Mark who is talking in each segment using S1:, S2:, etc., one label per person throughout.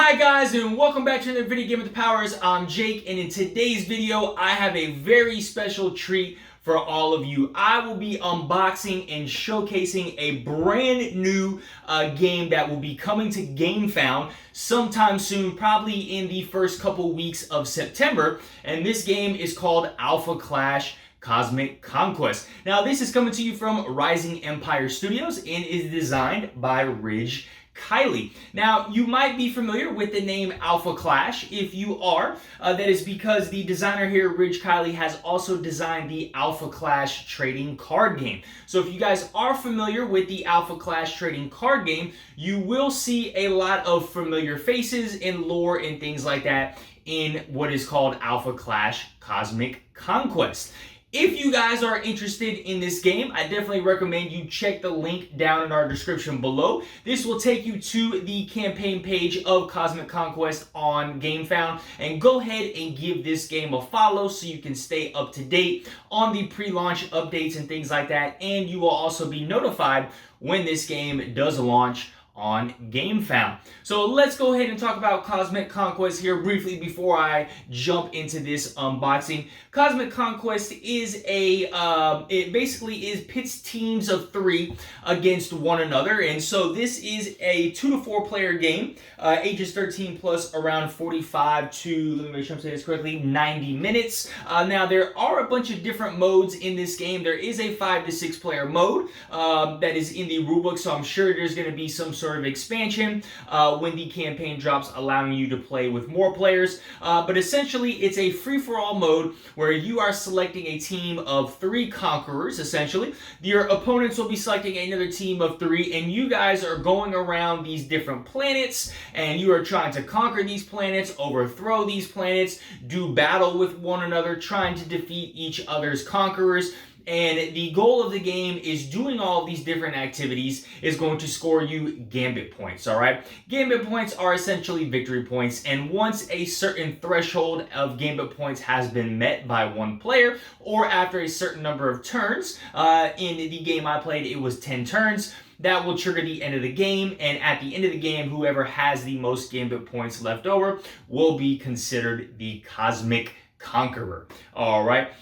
S1: Hi guys, and welcome back to another video game with the powers. I'm Jake, and in today's video I have a very special treat for all of you. I will be unboxing and showcasing a brand new game that will be coming to GameFound sometime soon, probably in the first couple weeks of September, and this game is called Alpha Clash Cosmic Conquest. Now this is coming to you from Rising Empire Studios and is designed by Kiley. Now, you might be familiar with the name Alpha Clash. If you are, that is because the designer here, Kiley, has also designed the Alpha Clash trading card game. So if you guys are familiar with the Alpha Clash trading card game, you will see a lot of familiar faces and lore and things like that in what is called Alpha Clash Cosmic Conquest. If you guys are interested in this game, I definitely recommend you check the link down in our description below. This will take you to the campaign page of Cosmic Conquest on GameFound, and go ahead and give this game a follow so you can stay up to date on the pre-launch updates and things like that, and you will also be notified when this game does launch on GameFound. So let's go ahead and talk about Cosmic Conquest here briefly before I jump into this unboxing. Cosmic Conquest is it basically pits teams of 3 against one another, and so this is a 2 to 4 player game, ages 13 plus, around 45 to, let me make sure I'm saying this correctly, 90 minutes. Now there are a bunch of different modes in this game. There is a 5 to 6 player mode that is in the rulebook, so I'm sure there's going to be some sort of expansion when the campaign drops, allowing you to play with more players. But essentially, it's a free-for-all mode where you are selecting a team of 3 conquerors, essentially. Your opponents will be selecting another team of 3, and you guys are going around these different planets, and you are trying to conquer these planets, overthrow these planets, do battle with one another, trying to defeat each other's conquerors. And the goal of the game is doing all of these different activities is going to score you gambit points, all right? Gambit points are essentially victory points, and once a certain threshold of gambit points has been met by one player, or after a certain number of turns, in the game I played, it was 10 turns, that will trigger the end of the game, and at the end of the game, whoever has the most gambit points left over will be considered the Cosmic Conqueror, all right?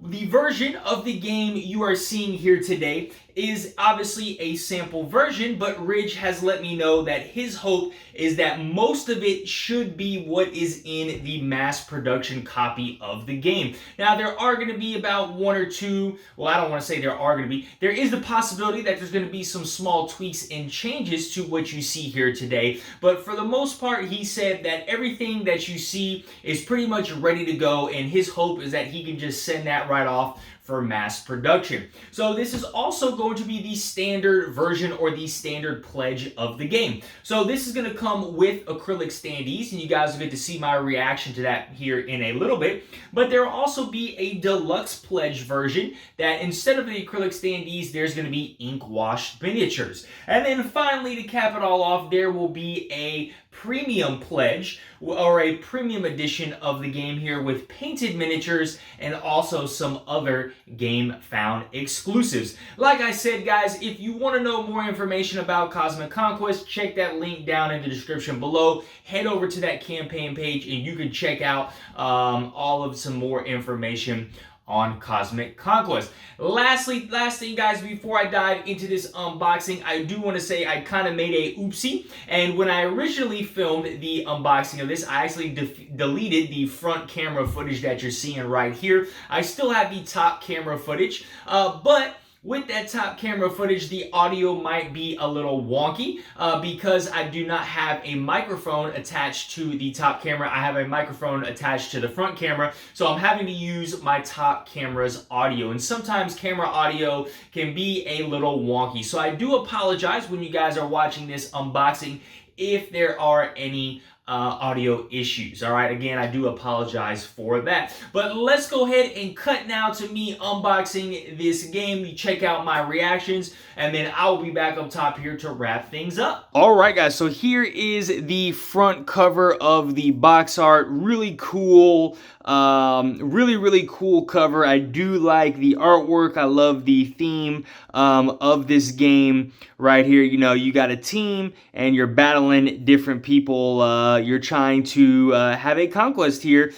S1: The version of the game you are seeing here today is obviously a sample version, but Ridge has let me know that his hope is that most of it should be what is in the mass production copy of the game. Now, there are going to be about 1 or 2, well, I don't want to say there are going to be, there is the possibility that there's going to be some small tweaks and changes to what you see here today, but for the most part, he said that everything that you see is pretty much ready to go, and his hope is that he can just send that right off for mass production. So this is also going to be the standard version or the standard pledge of the game. So this is going to come with acrylic standees, and you guys will get to see my reaction to that here in a little bit. But there will also be a deluxe pledge version that instead of the acrylic standees, there's going to be ink washed miniatures. And then finally, to cap it all off, there will be a premium pledge or a premium edition of the game here with painted miniatures and also some other GameFound exclusives. Like I said, guys, if you want to know more information about Cosmic Conquest, check that link down in the description below. Head over to that campaign page and you can check out all of some more information on Cosmic Conquest. Last thing, guys, before I dive into this unboxing, I do want to say I kind of made a oopsie, and when I originally filmed the unboxing of this, I actually deleted the front camera footage that you're seeing right here. I still have the top camera footage, but with that top camera footage, the audio might be a little wonky because I do not have a microphone attached to the top camera. I have a microphone attached to the front camera, so I'm having to use my top camera's audio. And sometimes camera audio can be a little wonky. So I do apologize when you guys are watching this unboxing if there are any audio issues. All right, again, I do apologize for that. But let's go ahead and cut now to me unboxing this game. You check out my reactions, and then I'll be back up top here to wrap things up. All right, guys, so here is the front cover of the box art. Really cool, really cool cover. I do like the artwork. I love the theme of this game right here. You know, you got a team and you're battling different people. You're trying to have a conquest here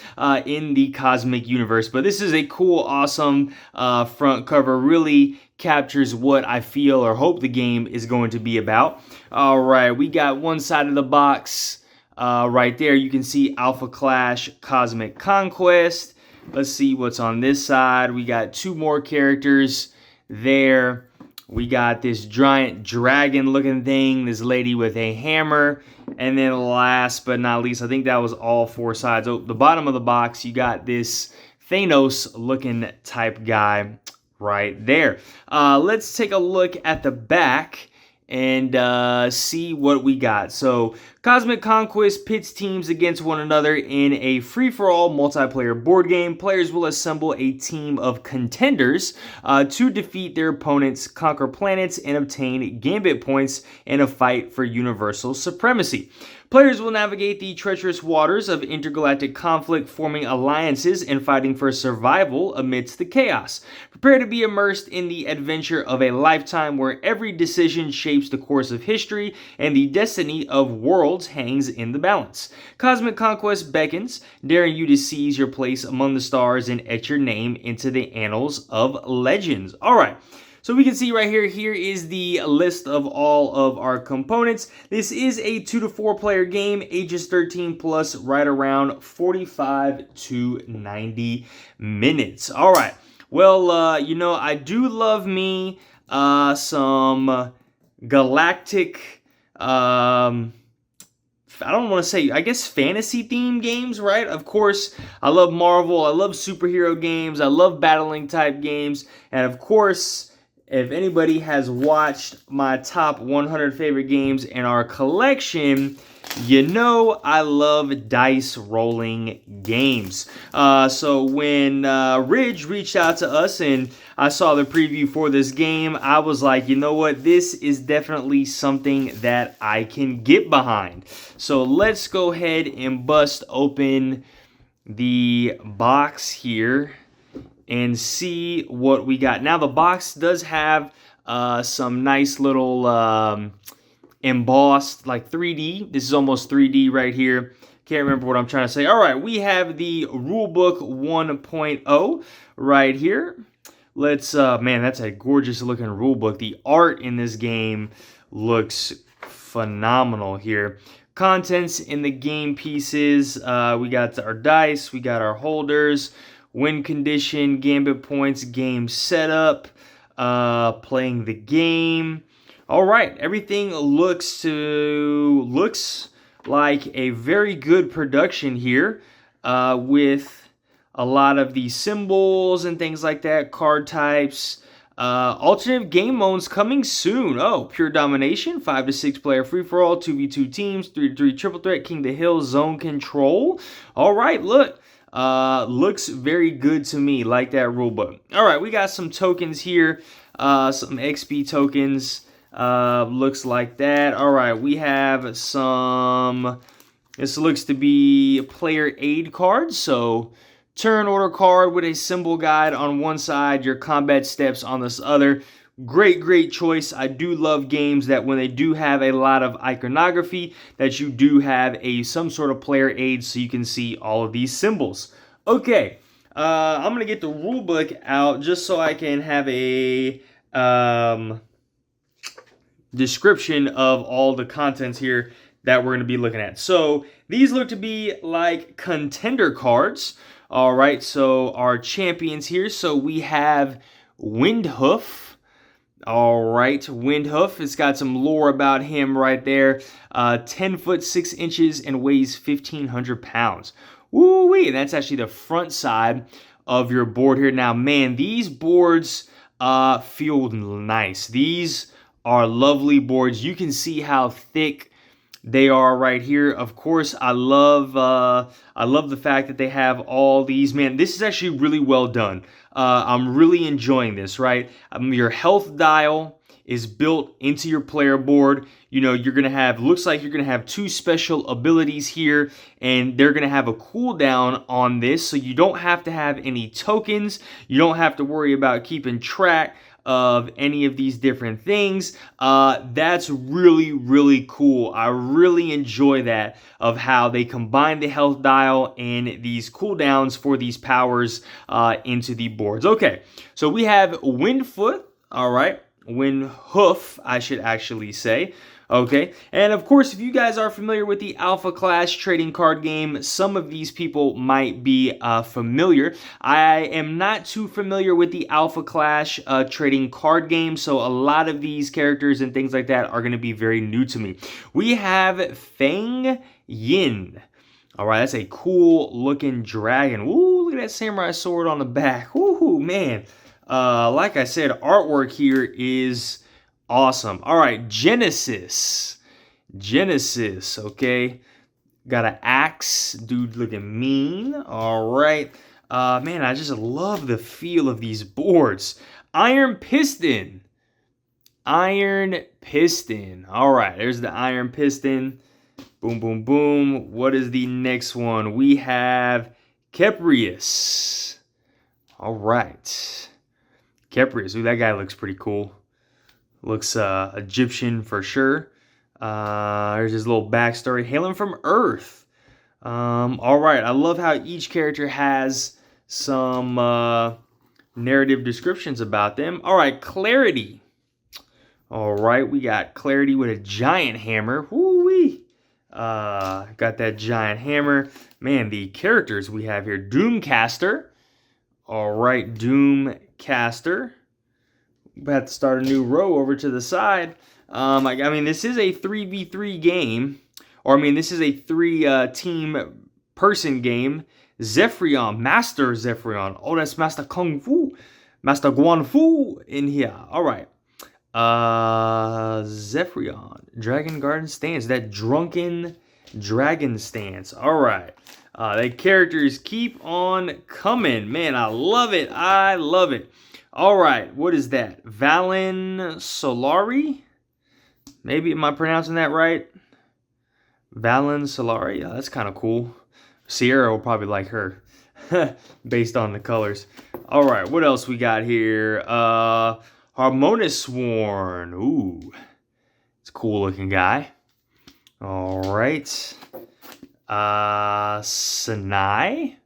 S1: in the cosmic universe. But this is a cool, awesome front cover. Really captures what I feel or hope the game is going to be about. All right, we got one side of the box right there. You can see Alpha Clash Cosmic Conquest. Let's see what's on this side. We got two more characters there. We got this giant dragon looking thing, this lady with a hammer, and then last but not least, I think that was all four sides. Oh, the bottom of the box, you got this Thanos looking type guy right there. Let's take a look at the back and see what we got. So Cosmic Conquest pits teams against one another in a free-for-all multiplayer board game. Players will assemble a team of contenders to defeat their opponents, conquer planets, and obtain gambit points in a fight for universal supremacy. Players will navigate the treacherous waters of intergalactic conflict, forming alliances and fighting for survival amidst the chaos. Prepare to be immersed in the adventure of a lifetime where every decision shapes the course of history and the destiny of worlds hangs in the balance. Cosmic Conquest beckons, daring you to seize your place among the stars and etch your name into the annals of legends. All right. So we can see right here, here is the list of all of our components. This is a 2 to 4 player game, ages 13 plus, right around 45 to 90 minutes. All right. Well, you know, I do love me some galactic, I don't want to say, I guess fantasy themed games, right? Of course, I love Marvel, I love superhero games, I love battling type games, and of course, if anybody has watched my top 100 favorite games in our collection, you know I love dice rolling games. So when Ridge reached out to us and I saw the preview for this game, I was like, you know what? This is definitely something that I can get behind. So let's go ahead and bust open the box here and see what we got. Now the box does have some nice little embossed, like 3D. This is almost 3D right here. Can't remember what I'm trying to say. All right, we have the Rulebook 1.0 right here. Let's, man, that's a gorgeous looking rulebook. The art in this game looks phenomenal here. Contents in the game pieces. We got our dice, we got our holders, win condition, gambit points, game setup, playing the game. All right, everything looks like a very good production here with a lot of the symbols and things like that, card types. Alternative game modes coming soon. Oh, Pure Domination, 5 to 6 player free-for-all, 2v2 teams, 3 to 3 triple threat, King of the Hill, Zone Control. All right, look. Looks very good to me, like that rulebook. All right, we got some tokens here, some XP tokens, looks like that. All right, we have some, this looks to be player aid cards, so turn order card with a symbol guide on one side, your combat steps on this other. Great choice. I do love games that when they do have a lot of iconography, that you do have some sort of player aid so you can see all of these symbols. Okay, I'm going to get the rulebook out just so I can have a description of all the contents here that we're going to be looking at. So these look to be like contender cards. All right, so our champions here. So we have Windhoof. All right, Windhoof. It's got some lore about him right there. 10 foot 6 inches and weighs 1,500 pounds. Woo-wee, that's actually the front side of your board here. Now, man, these boards feel nice. These are lovely boards. You can see how thick they are right here. Of course, I love the fact that they have all these. Man, this is actually really well done. I'm really enjoying this, right? Your health dial is built into your player board. You know, you're gonna have, looks like you're gonna have 2 special abilities here, and they're gonna have a cooldown on this, so you don't have to have any tokens. You don't have to worry about keeping track of any of these different things. That's really, really cool. I really enjoy that, of how they combine the health dial and these cooldowns for these powers into the boards. Okay, so we have Windfoot, all right, Windhoof, I should actually say. Okay, and of course, if you guys are familiar with the Alpha Clash trading card game, some of these people might be familiar. I am not too familiar with the Alpha Clash trading card game, so a lot of these characters and things like that are going to be very new to me. We have Fang Yin. All right, that's a cool looking dragon. Ooh, look at that samurai sword on the back. Ooh, man. Like I said, artwork here is awesome. All right, Genesis, okay. Got an axe, dude looking mean. All right. Man, I just love the feel of these boards. Iron Piston. All right, there's the Iron Piston. Boom, boom, boom. What is the next one? We have Keprius. All right. Keprius. Ooh, that guy looks pretty cool. Looks Egyptian for sure. There's his little backstory. Hailing from Earth. All right. I love how each character has some narrative descriptions about them. All right. Clarity. All right. We got Clarity with a giant hammer. Woo-wee. Got that giant hammer. Man, the characters we have here. Doomcaster. All right. Doomcaster. We have to start a new row over to the side. I mean, this is a 3v3 game. Or, I mean, this is a 3-team person game. Zephyrion, Master Zephyrion. Oh, that's Master Kung Fu. Master Guan Fu in here. All right. Zephyrion. Dragon Garden Stance. That drunken dragon stance. All right. The characters keep on coming. Man, I love it. I love it. All right, what is that? Valen Solari? Maybe, am I pronouncing that right? Valen Solari? Yeah, that's kind of cool. Sierra will probably like her, based on the colors. All right, what else we got here? Harmonious Sworn. Ooh, it's a cool looking guy. All right. Sanai.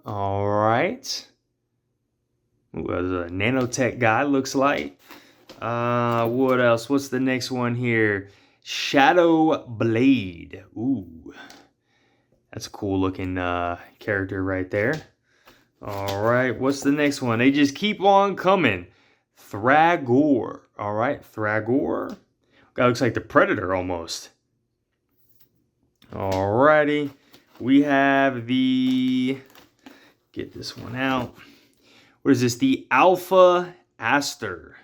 S1: All right. Ooh, a nanotech guy, looks like. What else? What's the next one here? Shadow Blade. Ooh. That's a cool looking character right there. All right. What's the next one? They just keep on coming. Thragor. All right. Thragor. Guy looks like the Predator almost. All righty. We have the... Get this one out. What is this? The Alpha Aster.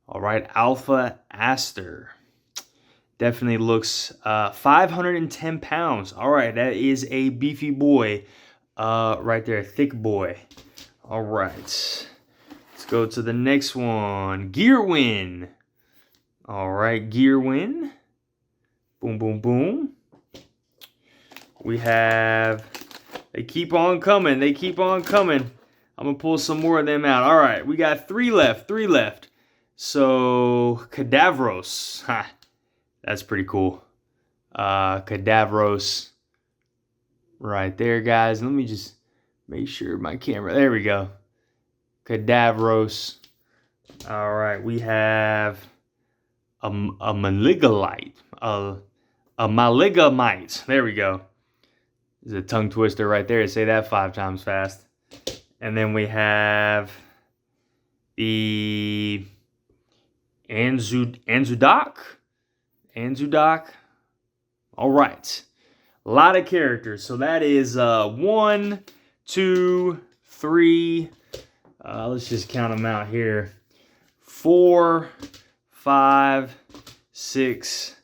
S1: All right, Alpha Aster. Definitely looks 510 pounds. All right, that is a beefy boy right there, thick boy. All right, let's go to the next one. Gearwin. All right, Gearwin. Boom, boom, boom. We have, they keep on coming. They keep on coming. I'm going to pull some more of them out. All right, we got 3 left. 3 left. So, Cadavros. Ha, that's pretty cool. Cadavros. Right there, guys. Let me just make sure my camera... There we go. Cadavros. All right, we have a Maligalite. A Maligamite. There we go. There's a tongue twister right there. Say that 5 times fast. And then we have the Anzudak. All right. A lot of characters. So that is 1, 2, 3. Let's just count them out here. 4, 5, 6,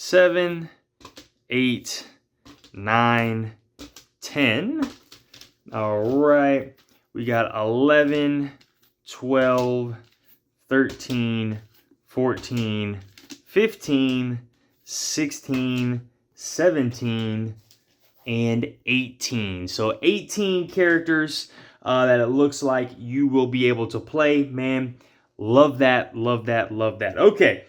S1: 7, 8, 9, 10. All right. We got 11, 12, 13, 14, 15, 16, 17, and 18. So 18 characters that it looks like you will be able to play. Man, love that, love that, love that. Okay,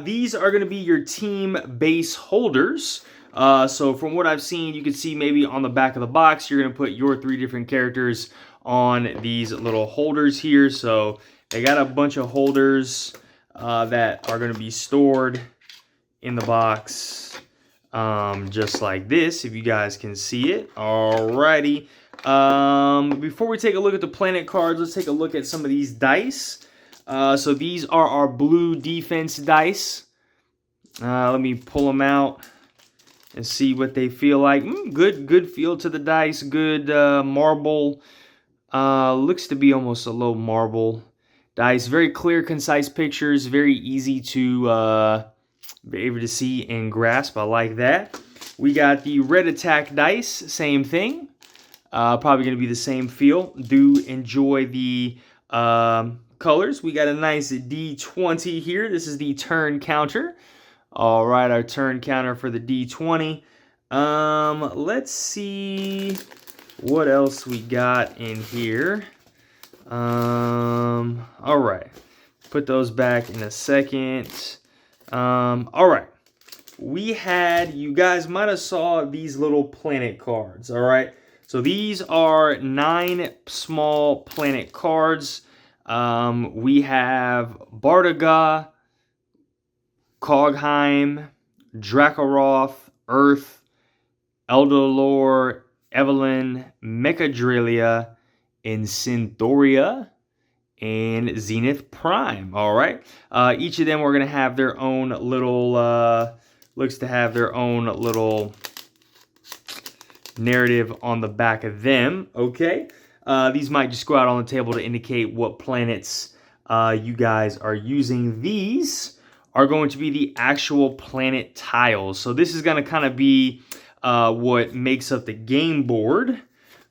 S1: these are going to be your team base holders. So from what I've seen, you can see maybe on the back of the box, you're going to put your 3 different characters on these little holders here. So they got a bunch of holders that are going to be stored in the box, just like this, if you guys can see it. Alrighty. Before we take a look at the planet cards, let's take a look at some of these dice. So these are our blue defense dice. Let me pull them out and see what they feel like. Good feel to the dice. Good marble. Looks to be almost a low marble dice. Very clear, concise pictures. Very easy to be able to see and grasp. I like that. We got the red attack dice. Same thing. Probably going to be the same feel. Do enjoy the colors. We got a nice D20 here. This is the turn counter. All right, our turn counter for the D20. Let's see what else we got in here. All right, put those back in a second. All right, you guys might have saw these little planet cards. All right, so these are 9 small planet cards. We have Bardaga, Cogheim, Dracaroth, Earth, Eldolor, Evelyn, Mechadrillia, and Synthoria, and Zenith Prime. All right. Each of them are going to have their own little, looks to have their own little narrative on the back of them. Okay. These might just go out on the table to indicate what planets you guys are using. These are going to be the actual planet tiles. So this is going to kind of be what makes up the game board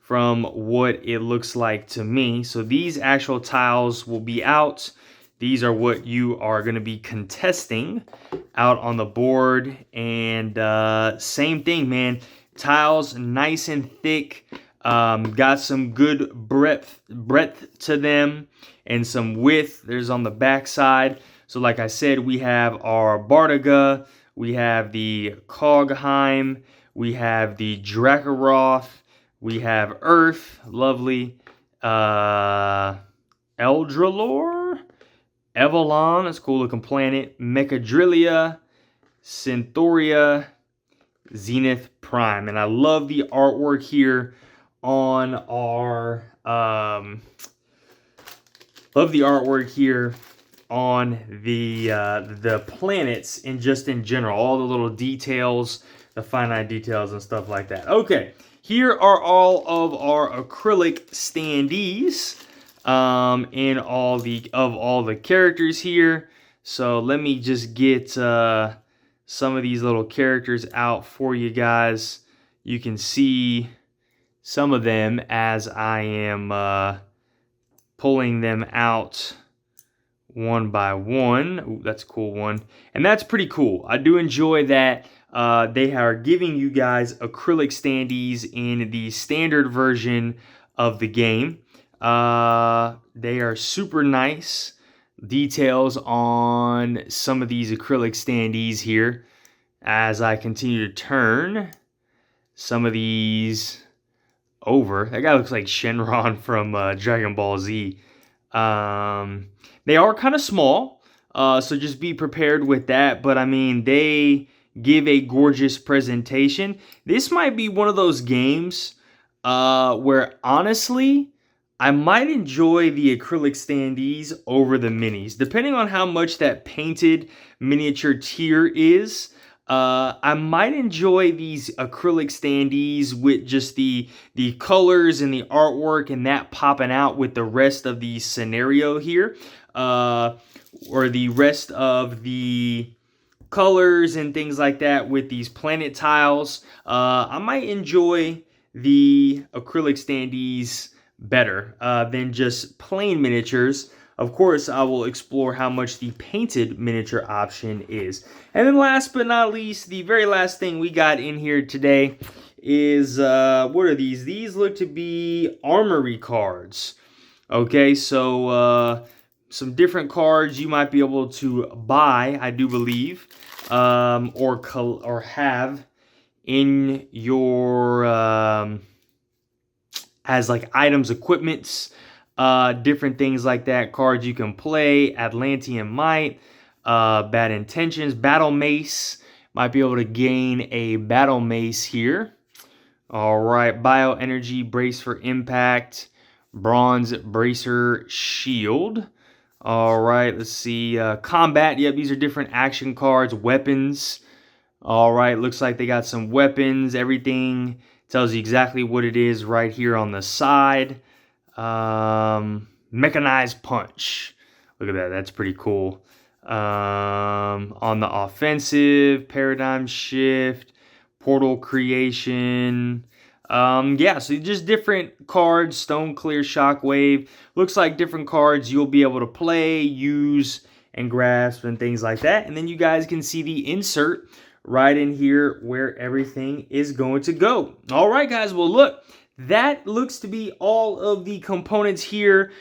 S1: from what it looks like to me. So these actual tiles will be out. These are what you are going to be contesting out on the board. And same thing, man. Tiles nice and thick. Got some good breadth to them and some width. There's on the back side. So like I said, we have our Bardaga, we have the Cogheim, we have the Dracaroth, we have Earth, lovely, Eldralor, Evelyn, that's a cool looking planet, Mechadrillia, Synthoria, Zenith Prime. And I love the artwork here on our, on the planets and just in general, all the little details, the finite details and stuff like that. Okay, here are all of our acrylic standees in all the characters here. So let me just get some of these little characters out for you guys. You can see some of them as I am pulling them out one by one. Ooh, that's a cool one. And that's pretty cool. I do enjoy that they are giving you guys acrylic standees in the standard version of the game. They are super nice. Details on some of these acrylic standees here as I continue to turn some of these over. That guy looks like Shenron from Dragon Ball Z. They are kind of small, so just be prepared with that. But I mean, they give a gorgeous presentation. This might be one of those games where honestly, I might enjoy the acrylic standees over the minis. Depending on how much that painted miniature tier is, I might enjoy these acrylic standees with just the colors and the artwork and that popping out with the rest of the scenario here. Or the rest of the colors and things like that with these planet tiles. I might enjoy the acrylic standees better than just plain miniatures. Of course, I will explore how much the painted miniature option is. And then last but not least, the very last thing we got in here today is, what are these? These look to be armory cards. Okay, so some different cards you might be able to buy, I do believe, or have in your as like items, equipments, different things like that. Cards you can play: Atlantean Might, Bad Intentions, Battle Mace. Might be able to gain a Battle Mace here. All right, Bioenergy, Brace for Impact, Bronze Bracer Shield. All right, let's see. Combat, yep, these are different action cards. Weapons. All right, looks like they got some weapons. Everything tells you exactly what it is right here on the side. Mechanized Punch. Look at that, that's pretty cool. On the offensive, Paradigm Shift, Portal Creation. Yeah, so just different cards. Stone Clear, Shockwave. Looks like different cards you'll be able to play, use, and grasp, and things like that. And then you guys can see the insert right in here where everything is going to go. All right, guys. Well, look, that looks to be all of the components here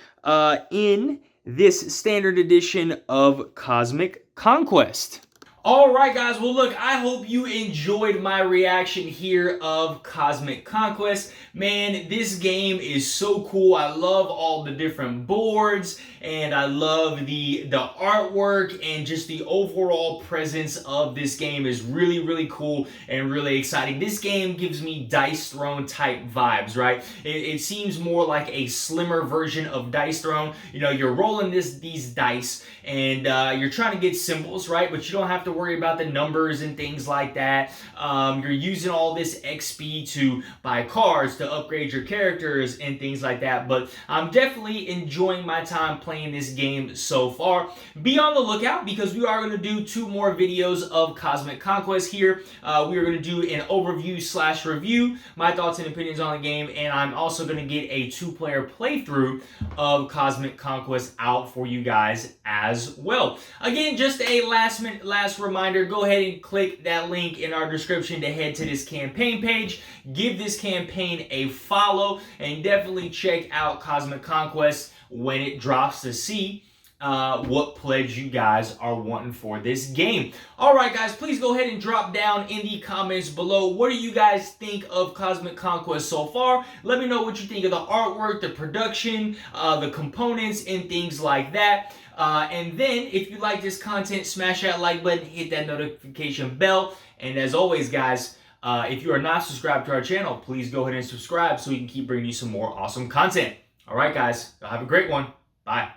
S1: in this standard edition of Cosmic Conquest. Alright guys, well look, I hope you enjoyed my reaction here of Cosmic Conquest. Man, this game is so cool. I love all the different boards, and I love the artwork, and just the overall presence of this game is really, really cool and really exciting. This game gives me Dice Throne type vibes, right? It seems more like a slimmer version of Dice Throne. You know, you're rolling these dice, and you're trying to get symbols, right? But you don't have to worry about the numbers and things like that. You're using all this XP to buy cards, to upgrade your characters and things like that. But I'm definitely enjoying my time playing this game so far. Be on the lookout, because we are going to do 2 more videos of Cosmic Conquest here. We are going to do an overview / review, my thoughts and opinions on the game, and I'm also going to get a 2-player playthrough of Cosmic Conquest out for you guys as well. Again, just a last reminder, go ahead and click that link in our description to head to this campaign page. Give this campaign a follow, and definitely check out Cosmic Conquest when it drops to see what pledge you guys are wanting for this game. Alright guys, please go ahead and drop down in the comments below. What do you guys think of Cosmic Conquest so far? Let me know what you think of the artwork, the production, the components, and things like that. And then, if you like this content, smash that like button, hit that notification bell. And as always, guys, if you are not subscribed to our channel, please go ahead and subscribe so we can keep bringing you some more awesome content. All right, guys, have a great one. Bye.